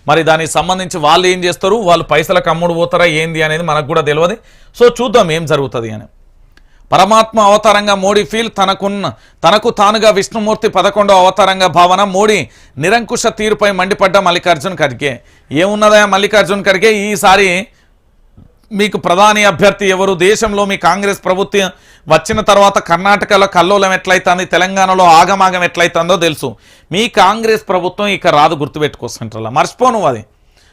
మరి దానికి సంబంధించి వాళ్ళు ఏం చేస్తారు, వాళ్ళు పైసలకు అమ్ముడు పోతారా ఏంది అనేది మనకు కూడా తెలియదు. సో చూద్దాం ఏం జరుగుతుంది అని. పరమాత్మ అవతారంగా మోడీ ఫీల్, తనకు తానుగా విష్ణుమూర్తి 11వ అవతారంగా భావన. మోడీ నిరంకుశ తీరుపై మండిపడ్డ మల్లికార్జున్ ఖర్గే. ఏమున్నదా మల్లికార్జున్ ఖర్గే, ఈసారి మీకు ప్రధాని అభ్యర్థి ఎవరు? దేశంలో మీ కాంగ్రెస్ ప్రభుత్వం వచ్చిన తర్వాత కర్ణాటకలో కల్లోలం ఎట్లయితుంది, తెలంగాణలో ఆగమాగం ఎట్లయితుందో తెలుసు. మీ కాంగ్రెస్ ప్రభుత్వం ఇక రాదు, గుర్తుపెట్టుకోసంటారా. మర్చిపో నువ్వు, అది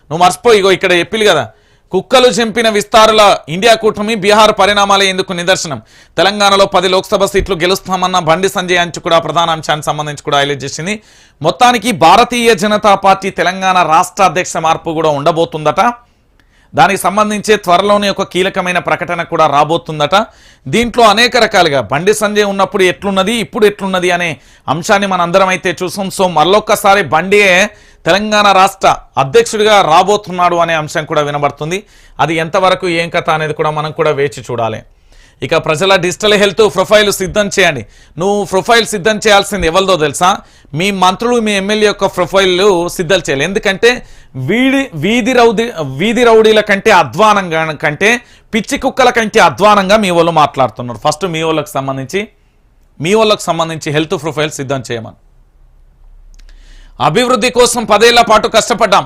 నువ్వు మర్చిపో. ఇగో ఇక్కడ చెప్పిలు కదా, కుక్కలు చెంపిన విస్తారుల ఇండియా కూటమి బీహార్ పరిణామాలే ఎందుకు నిదర్శనం. తెలంగాణలో 10 లోక్సభ సీట్లు గెలుస్తామన్న బండి సంజయ్ అంచు కూడా ప్రధాన అంశానికి సంబంధించి కూడా హైలైట్ చేసింది. మొత్తానికి భారతీయ జనతా పార్టీ తెలంగాణ రాష్ట్ర అధ్యక్ష మార్పు కూడా ఉండబోతుందట. దానికి సంబంధించి త్వరలోనే ఒక కీలకమైన ప్రకటన కూడా రాబోతుందట. దీంట్లో అనేక రకాలుగా బండి సంజయ్ ఉన్నప్పుడు ఎట్లున్నది, ఇప్పుడు ఎట్లున్నది అనే అంశాన్ని మన అందరం అయితే చూసాం. సో మరొక్కసారి బండియే తెలంగాణ రాష్ట్ర అధ్యక్షుడిగా రాబోతున్నాడు అనే అంశం కూడా వినబడుతుంది. అది ఎంతవరకు ఏం కథ అనేది కూడా మనం కూడా వేచి చూడాలి. ఇక ప్రజల డిజిటల్ హెల్త్ ప్రొఫైల్ సిద్ధం చేయండి. నువ్వు ప్రొఫైల్ సిద్ధం చేయాల్సింది ఎవరిదో తెలుసా? మీ మంత్రులు, మీ ఎమ్మెల్యే యొక్క ప్రొఫైల్ సిద్ధం చేయాలి. ఎందుకంటే వీధి రౌడీల కంటే అధ్వానంగా కంటే పిచ్చి కుక్కల కంటే అధ్వానంగా మీ వాళ్ళు మాట్లాడుతున్నారు. ఫస్ట్ మీ వాళ్ళకి సంబంధించి హెల్త్ ప్రొఫైల్ సిద్ధం చేయమని. అభివృద్ధి కోసం 10 ఏళ్ల పాటు కష్టపడ్డాం.